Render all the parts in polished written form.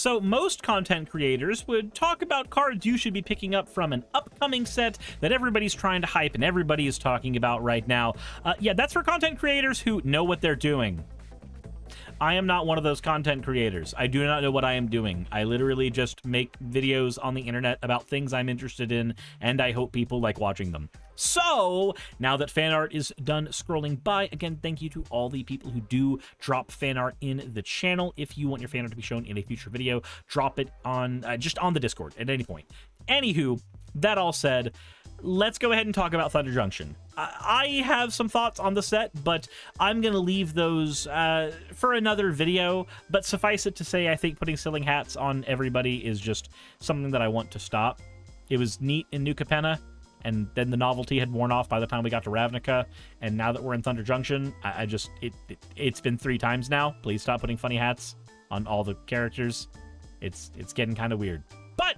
So most content creators would talk about cards you should be picking up from an upcoming set that everybody's trying to hype and everybody is talking about right now. Yeah, that's for content creators who know what they're doing. I am not one of those content creators. I do not know what I am doing. I literally just make videos on the internet about things I'm interested in, and I hope people like watching them. So, now that fan art is done scrolling by, again, thank you to all the people who do drop fan art in the channel. If you want your fan art to be shown in a future video, drop it on just on the Discord at any point. Anywho, that all said, let's go ahead and talk about Thunder Junction. I have some thoughts on the set, but I'm going to leave those for another video. But suffice it to say, I think putting ceiling hats on everybody is just something that I want to stop. It was neat in New Capenna, and then the novelty had worn off by the time we got to Ravnica. And now that we're in Thunder Junction, it's been 3 times now. Please stop putting funny hats on all the characters. It's getting kind of weird. But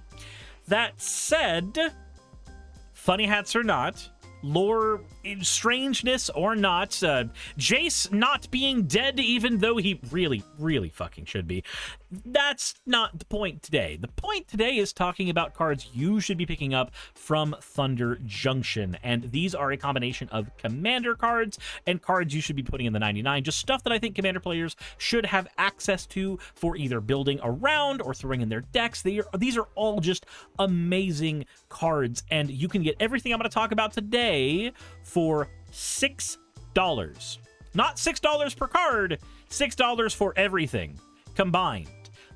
that said, funny hats or not, lore strangeness or not, Jace not being dead even though he really fucking should be, that's not the point today. The point today is talking about cards you should be picking up from Thunder Junction, and these are a combination of commander cards and cards you should be putting in the 99, just stuff that I think commander players should have access to for either building around or throwing in their decks. These are all just amazing cards, and you can get everything I'm going to talk about today for $6. Not $6 per card, $6 for everything combined.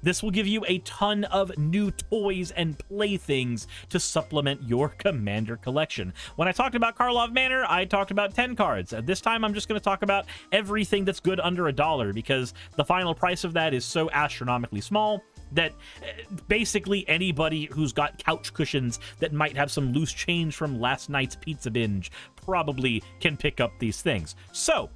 This will give you a ton of new toys and playthings to supplement your commander collection. When I talked about Karlov Manor, I talked about 10 cards. This time, I'm just going to talk about everything that's good under $1, because the final price of that is so astronomically small that basically anybody who's got couch cushions that might have some loose change from last night's pizza binge probably can pick up these things. So,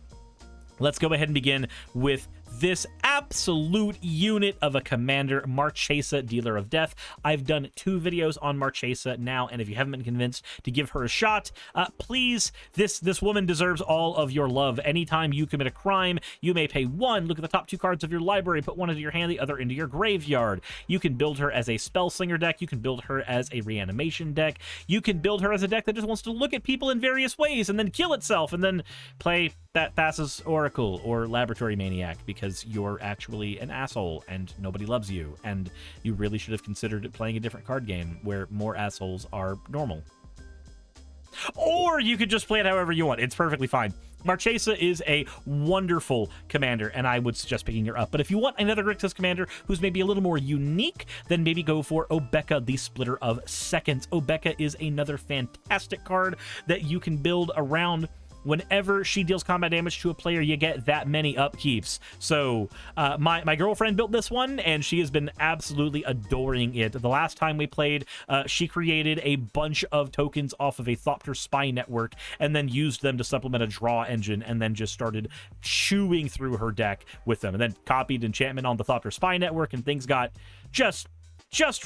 let's go ahead and begin with this absolute unit of a commander, Marchesa, Dealer of Death. I've done 2 videos on Marchesa now, and if you haven't been convinced to give her a shot, please, this woman deserves all of your love. Anytime you commit a crime, you may pay 1, look at the top 2 cards of your library, put one into your hand, the other into your graveyard. You can build her as a spell slinger deck, you can build her as a reanimation deck, you can build her as a deck that just wants to look at people in various ways and then kill itself, and then play that Thassa's Oracle or Laboratory Maniac, because you're actually an asshole and nobody loves you, and you really should have considered playing a different card game where more assholes are normal. Or you could just play it however you want. It's perfectly fine. Marchesa is a wonderful commander, and I would suggest picking her up. But if you want another Grixis commander who's maybe a little more unique, then maybe go for Obeka, the Splitter of Seconds. Obeka is another fantastic card that you can build around. Whenever she deals combat damage to a player, you get that many upkeeps. So my girlfriend built this one, and she has been absolutely adoring it. The last time we played, she created a bunch of tokens off of a Thopter spy network and then used them to supplement a draw engine, and then just started chewing through her deck with them, and then copied enchantment on the Thopter spy network, and things got just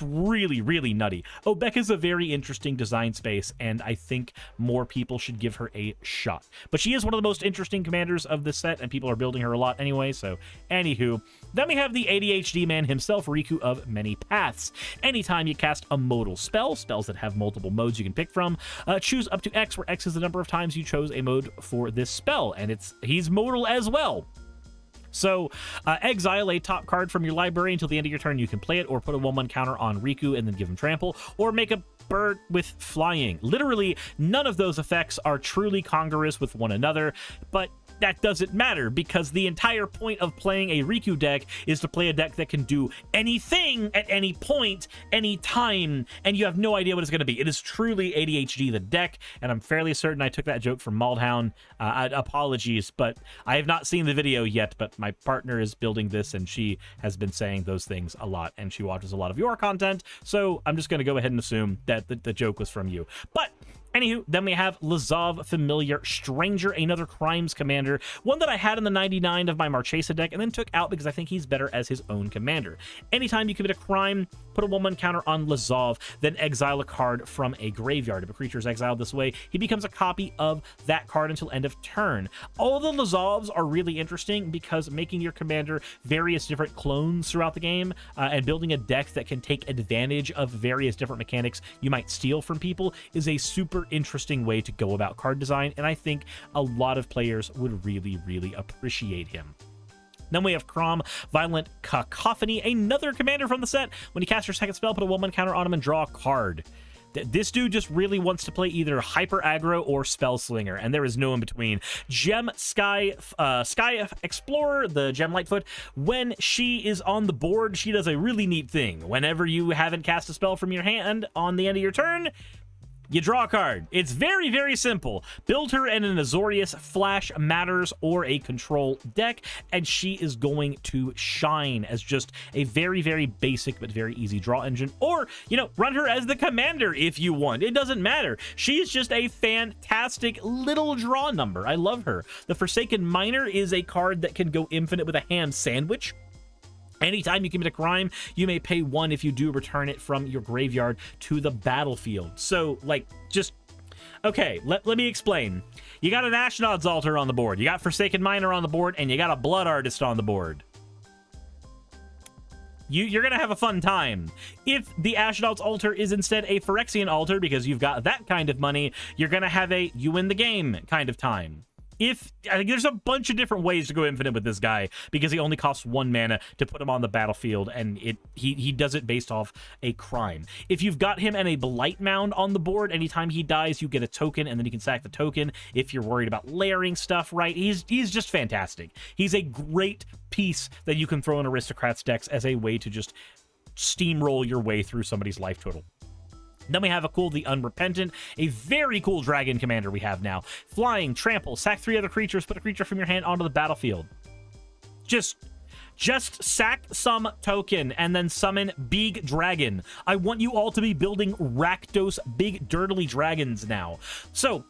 really nutty. Obeka's a very interesting design space, and I think more people should give her a shot. But she is one of the most interesting commanders of this set, and people are building her a lot anyway, so anywho. Then we have the ADHD man himself, Riku of Many Paths. Anytime you cast a modal spell, spells that have multiple modes you can pick from, choose up to X, where X is the number of times you chose a mode for this spell, and he's modal as well. So, exile a top card from your library until the end of your turn. You can play it, or put a 1/1 counter on Riku and then give him trample, or make a bird with flying. Literally, none of those effects are truly congruous with one another, but that doesn't matter, because the entire point of playing a Riku deck is to play a deck that can do anything at any point, any time, and you have no idea what it's going to be. It is truly ADHD the deck, and I'm fairly certain I took that joke from Maldhound. Apologies, but I have not seen the video yet, but my partner is building this, and she has been saying those things a lot, and she watches a lot of your content, so I'm just going to go ahead and assume that the joke was from you. But anywho, then we have Lazav Familiar Stranger, another Crimes commander, one that I had in the 99 of my Marchesa deck and then took out because I think he's better as his own commander. Anytime you commit a crime, put a 1/1 counter on Lazov, then exile a card from a graveyard. If a creature is exiled this way, he becomes a copy of that card until end of turn. All the Lazovs are really interesting because making your commander various different clones throughout the game and building a deck that can take advantage of various different mechanics you might steal from people is a super interesting way to go about card design, and I think a lot of players would really, really appreciate him. Then we have Crom, Violent Cacophony, another commander from the set. When you cast your second spell, put a 1/1 counter on him and draw a card. This dude just really wants to play either Hyper Aggro or Spell Slinger, and there is no in between. Gem Sky Explorer, the Gem Lightfoot, when she is on the board, she does a really neat thing. Whenever you haven't cast a spell from your hand on the end of your turn, you draw a card. It's very, very simple. Build her in an Azorius, Flash, Matters, or a control deck, and she is going to shine as just a very, very basic but very easy draw engine. Or, you know, run her as the commander if you want. It doesn't matter. She's just a fantastic little draw number. I love her. The Forsaken Miner is a card that can go infinite with a ham sandwich. Anytime you commit a crime, you may pay 1 if you do return it from your graveyard to the battlefield. So, like, just... Okay, let me explain. You got an Ashnod's Altar on the board, you got Forsaken Miner on the board, and you got a Blood Artist on the board. You're going to have a fun time. If the Ashnod's Altar is instead a Phyrexian Altar, because you've got that kind of money, you're going to have a you win the game kind of time. I think there's a bunch of different ways to go infinite with this guy because he only costs 1 mana to put him on the battlefield, and he does it based off a crime. If you've got him and a Blight Mound on the board, anytime he dies, you get a token, and then you can sack the token if you're worried about layering stuff, right? He's just fantastic. He's a great piece that you can throw in Aristocrats decks as a way to just steamroll your way through somebody's life total. Then we have the Unrepentant, a very cool dragon commander we have now. Flying, trample, sack 3 other creatures, put a creature from your hand onto the battlefield. Just sack some token and then summon Big Dragon. I want you all to be building Rakdos Big Dirtly Dragons now. So,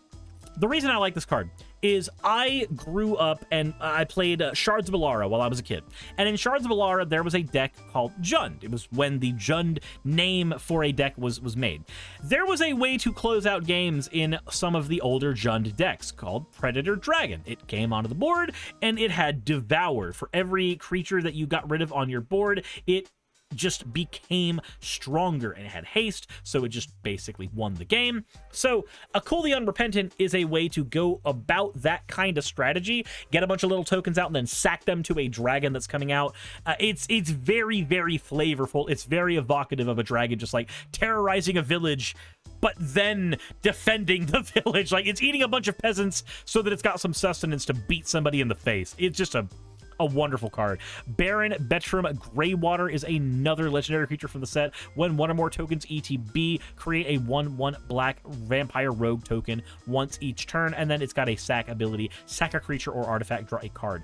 the reason I like this card is I grew up and I played Shards of Alara while I was a kid. And in Shards of Alara, there was a deck called Jund. It was when the Jund name for a deck was made. There was a way to close out games in some of the older Jund decks called Predator Dragon. It came onto the board and it had Devour. For every creature that you got rid of on your board, it just became stronger, and it had haste, so it just basically won the game. So Akul the Unrepentant is a way to go about that kind of strategy, get a bunch of little tokens out and then sack them to a dragon that's coming out. It's very, very flavorful. It's very evocative of a dragon just like terrorizing a village, but then defending the village. Like, it's eating a bunch of peasants so that it's got some sustenance to beat somebody in the face. It's just a wonderful card. Baron Betram Greywater is another legendary creature from the set. When 1 or more tokens ETB, create a 1/1 black vampire rogue token once each turn, and then it's got a sack ability. Sack a creature or artifact, draw a card.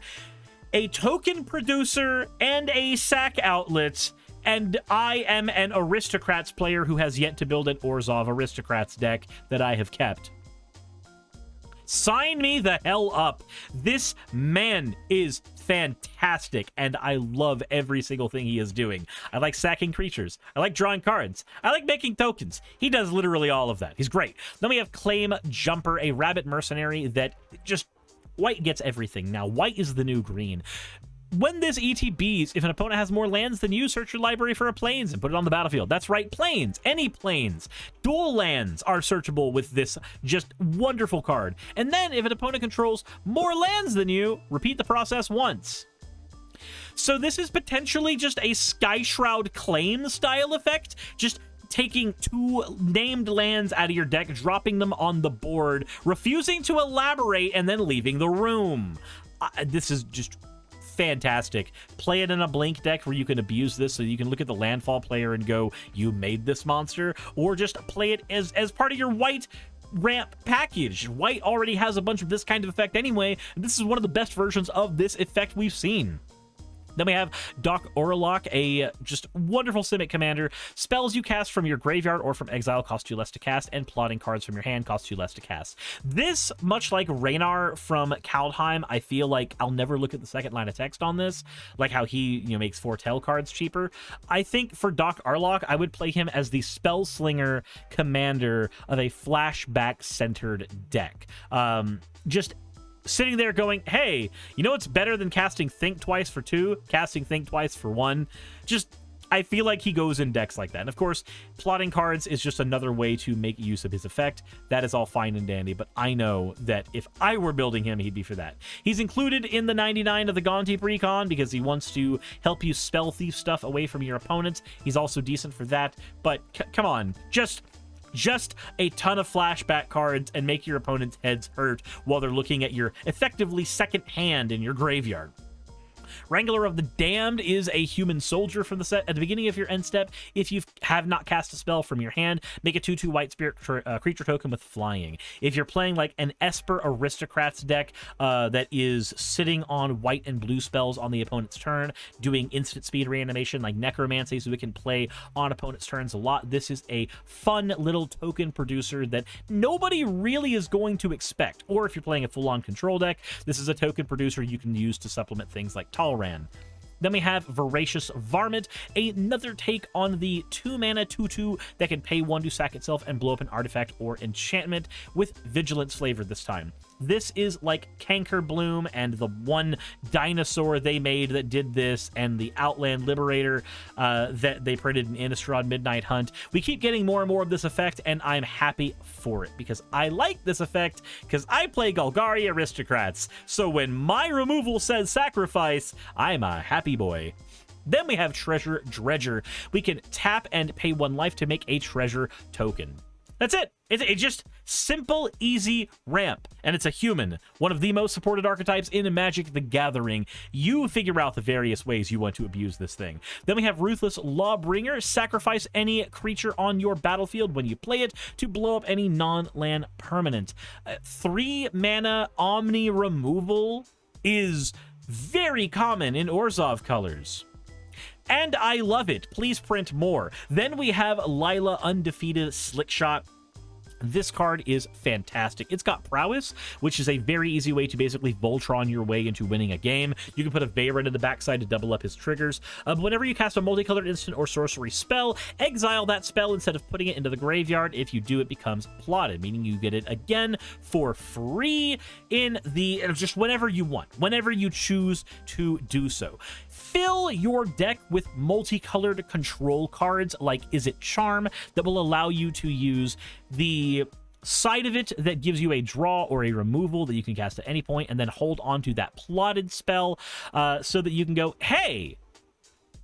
A token producer and a sack outlet, and I am an Aristocrats player who has yet to build an Orzhov Aristocrats deck that I have kept. Sign me the hell up. This man is fantastic, and I love every single thing he is doing. I like sacking creatures. I like drawing cards. I like making tokens. He does literally all of that. He's great. Then we have Claim Jumper, a rabbit mercenary that just... White gets everything. Now, white is the new green. When this ETBs, if an opponent has more lands than you, search your library for a plains and put it on the battlefield. That's right, plains. Any plains. Dual lands are searchable with this just wonderful card. And then, if an opponent controls more lands than you, repeat the process once. So this is potentially just a Sky Shroud Claim style effect. Just taking 2 named lands out of your deck, dropping them on the board, refusing to elaborate, and then leaving the room. This is just... fantastic. Play it in a Blink deck where you can abuse this, so you can look at the landfall player and go, you made this monster, or just play it as part of your white ramp package. White already has a bunch of this kind of effect anyway, and this is one of the best versions of this effect we've seen. Then we have Doc Orlok, a just wonderful Simic commander. Spells you cast from your graveyard or from exile cost you less to cast, and plotting cards from your hand cost you less to cast. This, much like Raynar from Kaldheim, I feel like I'll never look at the second line of text on this, like how he makes foretell cards cheaper. I think for Doc Orlok, I would play him as the spell slinger commander of a flashback-centered deck. Just sitting there going, hey, you know what's better than casting Think twice for 2, casting Think twice for 1? Just, I feel like he goes in decks like that. And of course, plotting cards is just another way to make use of his effect. That is all fine and dandy, but I know that if I were building him, he'd be for that. He's included in the 99 of the Gonti Precon because he wants to help you spell thief stuff away from your opponents. He's also decent for that, but come on, just a ton of flashback cards and make your opponent's heads hurt while they're looking at your effectively second hand in your graveyard. Wrangler of the Damned is a human soldier from the set. At the beginning of your end step, if you have not cast a spell from your hand, make a 2/2 white spirit creature token with flying. If you're playing like an Esper Aristocrats deck that is sitting on white and blue spells on the opponent's turn, doing instant speed reanimation like Necromancy, so we can play on opponent's turns a lot, this is a fun little token producer that nobody really is going to expect. Or if you're playing a full-on control deck, this is a token producer you can use to supplement things like Talran. Then we have Voracious Varmint, another take on the 2-mana 2/2 that can pay 1 to sack itself and blow up an artifact or enchantment with Vigilance flavor this time. This is like Canker Bloom and the one dinosaur they made that did this, and the Outland Liberator that they printed in Innistrad Midnight Hunt. We keep getting more and more of this effect, and I'm happy for it because I like this effect because I play Golgari Aristocrats. So when my removal says sacrifice, I'm a happy boy. Then we have Treasure Dredger. We can tap and pay 1 life to make a treasure token. That's it. It's just simple, easy ramp. And it's a human, one of the most supported archetypes in Magic the Gathering. You figure out the various ways you want to abuse this thing. Then we have Ruthless Lawbringer. Sacrifice any creature on your battlefield when you play it to blow up any non-land permanent. 3-mana Omni removal is very common in Orzhov colors. And I love it. Please print more. Then we have Lila Undefeated Slickshot. This card is fantastic. It's got Prowess, which is a very easy way to basically Voltron your way into winning a game. You can put a Veyron in the backside to double up his triggers. Whenever you cast a multicolored instant or sorcery spell, exile that spell instead of putting it into the graveyard. If you do, it becomes plotted, meaning you get it again for free in the just whenever you want, whenever you choose to do so. Fill your deck with multicolored control cards like Is It Charm that will allow you to use the side of it that gives you a draw or a removal that you can cast at any point, and then hold on to that plotted spell so that you can go, hey,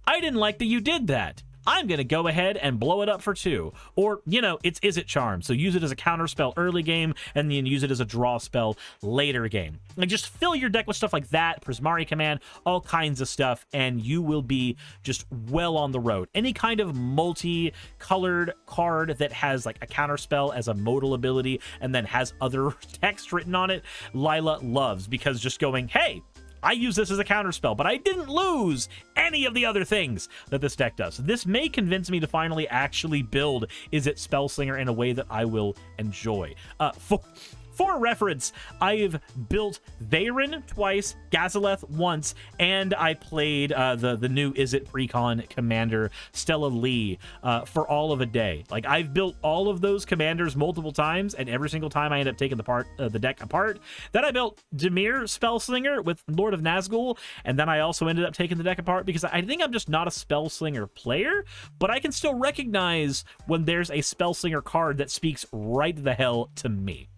I didn't like that you did that. I'm going to go ahead and blow it up for 2. Or, it's Is It Charm. So use it as a counter spell early game and then use it as a draw spell later game. Like, just fill your deck with stuff like that, Prismari Command, all kinds of stuff, and you will be just well on the road. Any kind of multi-colored card that has like a counter spell as a modal ability and then has other text written on it, Lila loves, because just going, hey, I use this as a counterspell, but I didn't lose any of the other things that this deck does. This may convince me to finally actually build Is It Spellslinger in a way that I will enjoy. For reference, I've built Veyron twice, Gazaleth once, and I played the new Is It Precon commander, Stella Lee, for all of a day. Like, I've built all of those commanders multiple times, and every single time I end up taking the deck apart. Then I built Dimir Spellslinger with Lord of Nazgul, and then I also ended up taking the deck apart because I think I'm just not a Spellslinger player, but I can still recognize when there's a Spellslinger card that speaks right the hell to me.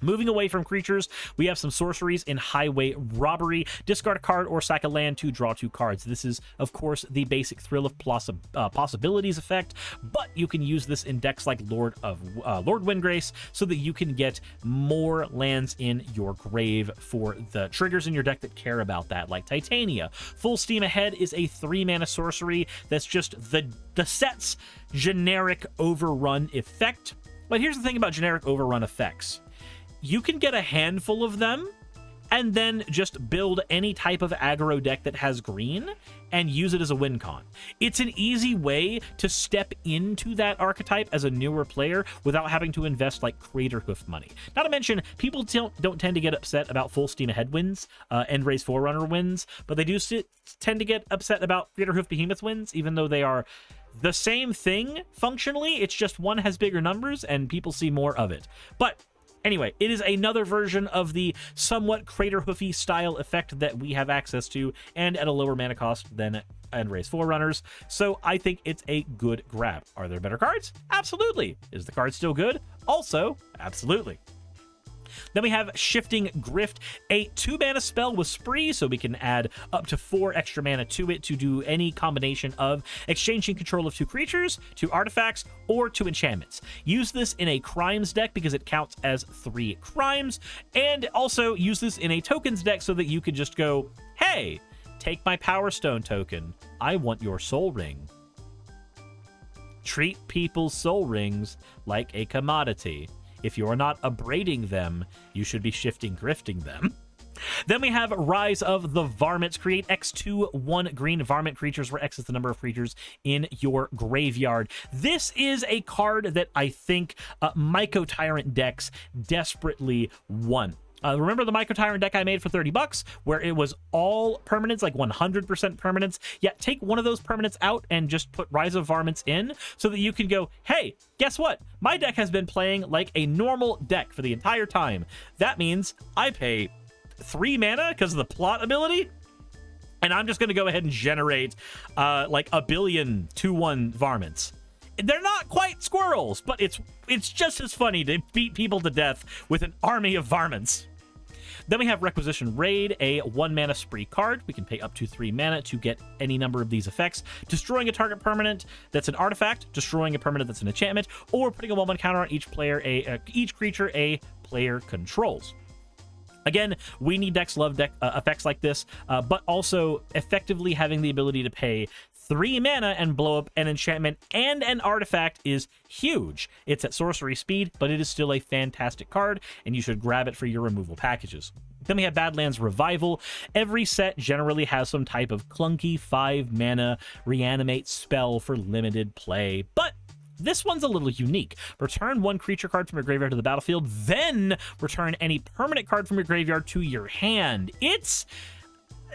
Moving away from creatures, we have some sorceries in Highway Robbery. Discard a card or sack a land to draw 2 cards. This is, of course, the basic Thrill of Possibilities effect, but you can use this in decks like Lord Windgrace so that you can get more lands in your grave for the triggers in your deck that care about that, like Titania. Full Steam Ahead is a 3-mana sorcery that's just the set's generic overrun effect. But here's the thing about generic overrun effects. You can get a handful of them, and then just build any type of aggro deck that has green and use it as a win con. It's an easy way to step into that archetype as a newer player without having to invest like Crater Hoof money. Not to mention, people don't tend to get upset about full steam ahead wins, End-Raze Forerunner wins, but they do tend to get upset about Crater Hoof Behemoth wins, even though they are the same thing functionally. It's just one has bigger numbers and people see more of it. But anyway, it is another version of the somewhat Crater Hoofy style effect that we have access to, and at a lower mana cost than End-Raze Forerunners. So I think it's a good grab. Are there better cards? Absolutely. Is the card still good? Also, absolutely. Then we have Shifting Grift, a 2-mana spell with Spree, so we can add up to 4 extra mana to it to do any combination of exchanging control of 2 creatures, 2 artifacts, or 2 enchantments. Use this in a crimes deck because it counts as 3 crimes, and also use this in a tokens deck so that you can just go, hey, take my Power Stone token. I want your Soul Ring. Treat people's Soul Rings like a commodity. If you're not abrading them, you should be shifting grifting them. Then we have Rise of the Varmints. Create X2 1 green varmint creatures, where X is the number of creatures in your graveyard. This is a card that I think Myco Tyrant decks desperately want. Remember the Myco Tyrant deck I made for $30, where it was all permanents, like 100% permanents? Yeah, take one of those permanents out and just put Rise of Varmints in so that you can go, hey, guess what? My deck has been playing like a normal deck for the entire time. That means I pay 3 mana because of the plot ability, and I'm just going to go ahead and generate like a billion 2/1 Varmints. They're not quite squirrels, but it's just as funny to beat people to death with an army of Varmints. Then we have Requisition Raid, a 1-mana Spree card. We can pay up to 3 mana to get any number of these effects: destroying a target permanent that's an artifact, destroying a permanent that's an enchantment, or putting a 1/1 counter on each creature a player controls. Again, we need decks love effects like this, but also effectively having the ability to pay 3 mana and blow up an enchantment and an artifact is huge. It's at sorcery speed, but it is still a fantastic card, and you should grab it for your removal packages. Then we have Badlands Revival. Every set generally has some type of clunky 5-mana reanimate spell for limited play, but this one's a little unique. Return 1 creature card from your graveyard to the battlefield, then return any permanent card from your graveyard to your hand. It's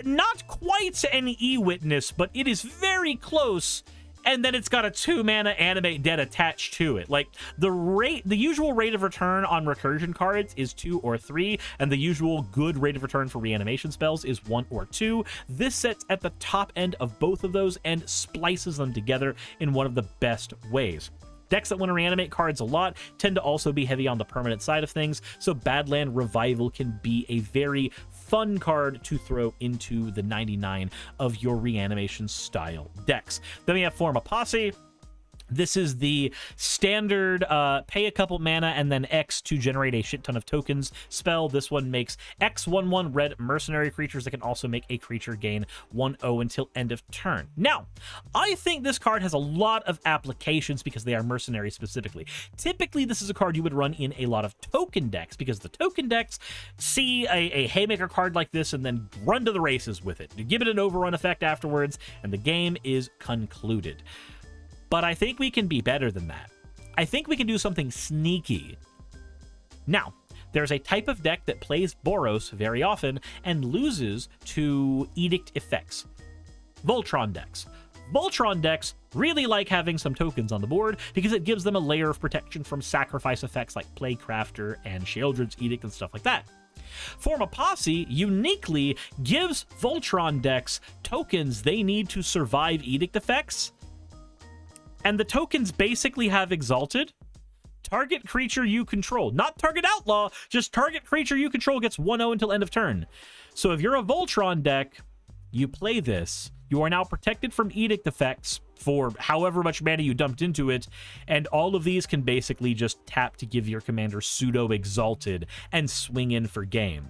not quite an E-Witness, but it is very close, and then it's got a 2-mana Animate Dead attached to it. Like, the usual rate of return on recursion cards is 2 or 3, and the usual good rate of return for reanimation spells is 1 or 2. This sets at the top end of both of those and splices them together in one of the best ways. Decks that want to reanimate cards a lot tend to also be heavy on the permanent side of things, so Badland Revival can be a very fun card to throw into the 99 of your reanimation style decks. Then we have Form a Posse. This is the standard pay a couple mana and then X to generate a shit ton of tokens spell. This one makes X 1/1 red mercenary creatures that can also make a creature gain 1/0 until end of turn. Now, I think this card has a lot of applications because they are mercenary specifically. Typically, this is a card you would run in a lot of token decks because the token decks see a Haymaker card like this and then run to the races with it. You give it an overrun effect afterwards, and the game is concluded. But I think we can be better than that. I think we can do something sneaky. Now, there's a type of deck that plays Boros very often and loses to Edict effects. Voltron decks. Voltron decks really like having some tokens on the board because it gives them a layer of protection from sacrifice effects like Plaguecrafter and Sheoldred's Edict and stuff like that. Form a Posse uniquely gives Voltron decks tokens they need to survive Edict effects, and the tokens basically have Exalted. Target creature you control, not target outlaw, just target creature you control gets 1/0 until end of turn. So if you're a Voltron deck, you play this, you are now protected from Edict effects for however much mana you dumped into it, and all of these can basically just tap to give your commander pseudo Exalted and swing in for game.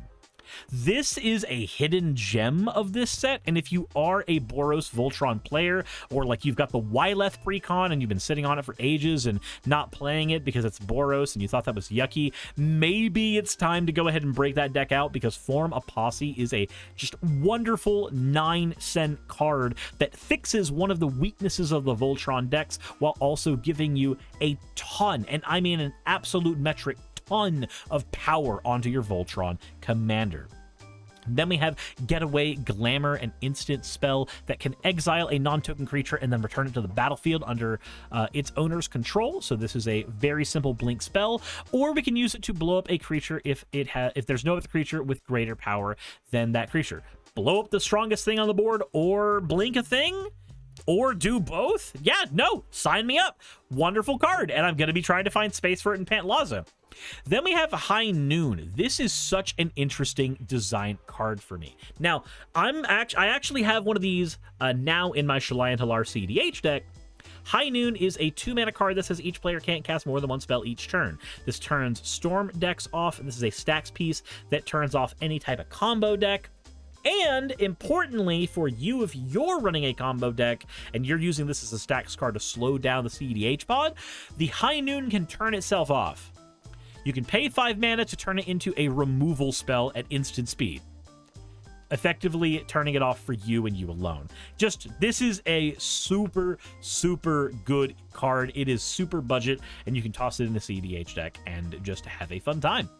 This is a hidden gem of this set, and if you are a Boros Voltron player, or like you've got the Yleth precon and you've been sitting on it for ages and not playing it because it's Boros and you thought that was yucky, maybe it's time to go ahead and break that deck out, because Form a Posse is a just wonderful 9-cent card that fixes one of the weaknesses of the Voltron decks while also giving you a ton, and I mean an absolute metric ton of power onto your Voltron commander. Then we have Getaway Glamour, an instant spell that can exile a non-token creature and then return it to the battlefield under its owner's control. So this is a very simple blink spell, or we can use it to blow up a creature if there's no other creature with greater power than that creature. Blow up the strongest thing on the board, or blink a thing, or do both. Yeah, no, sign me up. Wonderful card, and I'm going to be trying to find space for it in Pantlaza. Then we have High Noon. This is such an interesting design card for me. Now, I actually have one of these now in my Shalayan Talar CDH deck. High Noon is a 2-mana card that says each player can't cast more than one spell each turn. This turns Storm decks off, and this is a stacks piece that turns off any type of combo deck. And importantly for you, if you're running a combo deck and you're using this as a stacks card to slow down the CDH pod, the High Noon can turn itself off. You can pay 5 mana to turn it into a removal spell at instant speed, effectively turning it off for you and you alone. This is a super, super good card. It is super budget, and you can toss it in a CDH deck and just have a fun time.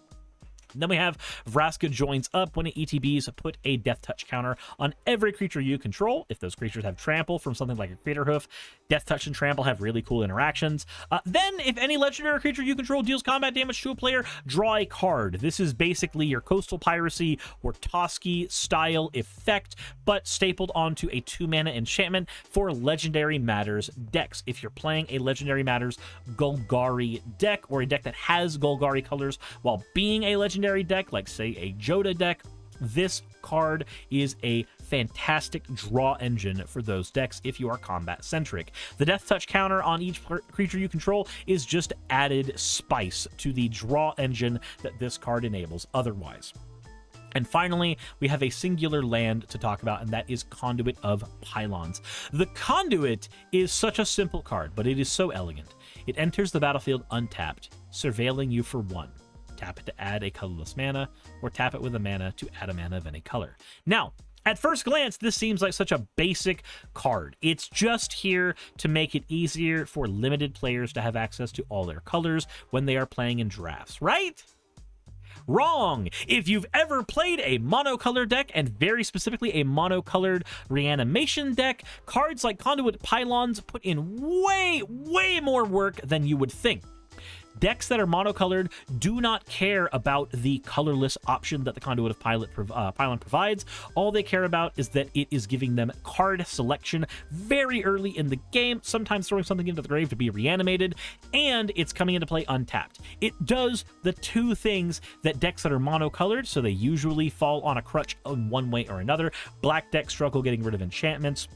Then we have Vraska Joins Up. When it ETBs, put a Death Touch counter on every creature you control. If those creatures have trample from something like a Crater Hoof, Death Touch and Trample have really cool interactions. Then, if any legendary creature you control deals combat damage to a player, draw a card. This is basically your Coastal Piracy or Toski style effect, but stapled onto a 2-mana enchantment for Legendary Matters decks. If you're playing a Legendary Matters Golgari deck, or a deck that has Golgari colors while being a legendary deck, like say a Joda deck, this card is a fantastic draw engine for those decks if you are combat centric. The Death Touch counter on each creature you control is just added spice to the draw engine that this card enables otherwise. And finally, we have a singular land to talk about, and that is Conduit of Pylons. The Conduit is such a simple card, but it is so elegant. It enters the battlefield untapped, surveilling you for 1. Tap it to add a colorless mana, or tap it with a mana to add a mana of any color. Now, at first glance, this seems like such a basic card. It's just here to make it easier for limited players to have access to all their colors when they are playing in drafts, right? Wrong! If you've ever played a monocolored deck, and very specifically a monocolored reanimation deck, cards like Conduit Pylons put in way, way more work than you would think. Decks that are monocolored do not care about the colorless option that the Conduit of Pylon provides. All they care about is that it is giving them card selection very early in the game, sometimes throwing something into the grave to be reanimated, and it's coming into play untapped. It does the two things that decks that are monocolored, so they usually fall on a crutch in one way or another. Black decks struggle getting rid of enchantments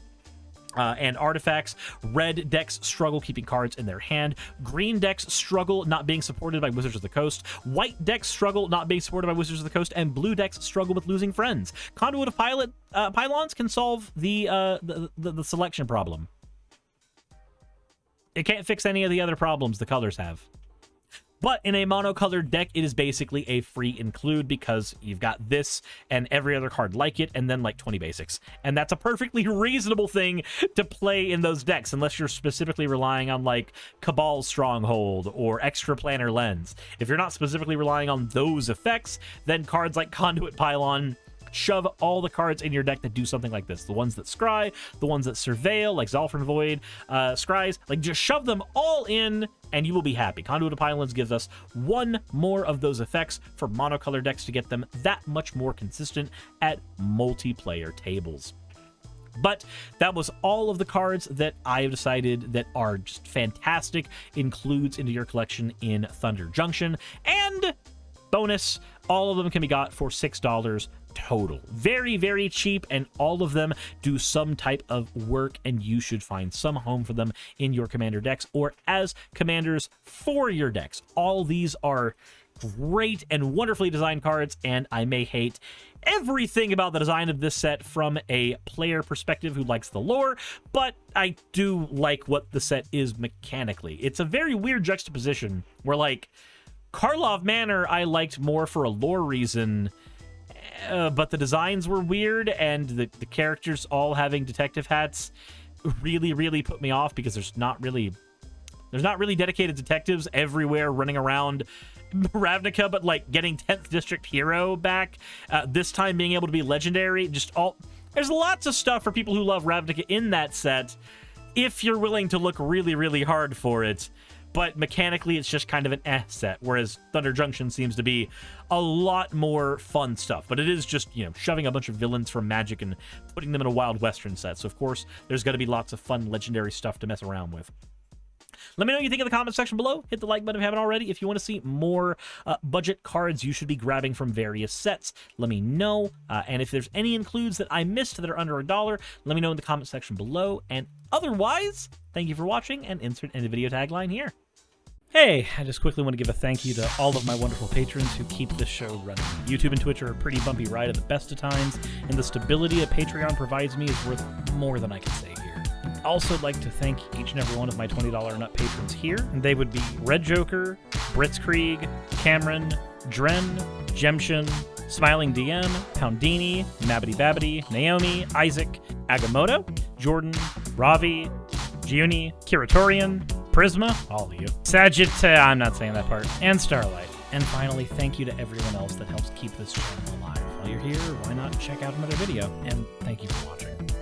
and artifacts. Red decks struggle keeping cards in their hand. Green decks struggle not being supported by Wizards of the Coast. White decks struggle not being supported by Wizards of the Coast, and blue decks struggle with losing friends. Conduit of Pylons can solve the selection problem. It can't fix any of the other problems the colors have. But in a monocolored deck, it is basically a free include, because you've got this and every other card like it, and then like 20 basics. And that's a perfectly reasonable thing to play in those decks, unless you're specifically relying on like Cabal's Stronghold or Extra Planar Lens. If you're not specifically relying on those effects, then cards like Conduit Pylon shove all the cards in your deck that do something like this. The ones that scry, the ones that surveil, like Zolfin Void, scries, like just shove them all in and you will be happy. Conduit of Pylons gives us one more of those effects for monocolor decks to get them that much more consistent at multiplayer tables. But that was all of the cards that I have decided that are just fantastic includes into your collection in Thunder Junction. And bonus, all of them can be got for $6 total. Very, very cheap, and all of them do some type of work, and you should find some home for them in your commander decks or as commanders for your decks. All these are great and wonderfully designed cards, and I may hate everything about the design of this set from a player perspective who likes the lore, but I do like what the set is mechanically. It's a very weird juxtaposition where, like, Karlov Manor I liked more for a lore reason, but the designs were weird, and the characters all having detective hats really put me off, because there's not really dedicated detectives everywhere running around Ravnica, but like getting 10th District Hero back, this time being able to be legendary, there's lots of stuff for people who love Ravnica in that set, if you're willing to look really hard for it. But mechanically, it's just kind of an set, whereas Thunder Junction seems to be a lot more fun stuff. But it is just, shoving a bunch of villains from Magic and putting them in a Wild Western set. So, of course, there's going to be lots of fun legendary stuff to mess around with. Let me know what you think in the comment section below. Hit the like button if you haven't already. If you want to see more budget cards you should be grabbing from various sets, let me know. And if there's any includes that I missed that are under $1, let me know in the comment section below. And otherwise, thank you for watching, and insert any video tagline here. Hey, I just quickly want to give a thank you to all of my wonderful patrons who keep this show running. YouTube and Twitch are a pretty bumpy ride at the best of times, and the stability that Patreon provides me is worth more than I can say here. I'd also like to thank each and every one of my $20 and up patrons here, and they would be Red Joker, Blitzkrieg, Cameron, Dren, Junction, Smiling DM, Poundini, Mabbity Babbity, Naomi, Isaac, Agamotto, Jordan, Ravi, Giuni, Kiratorian, Prisma, all of you, I'm not saying that part, and Starlight. And finally, thank you to everyone else that helps keep this channel alive. While you're here, why not check out another video? And thank you for watching.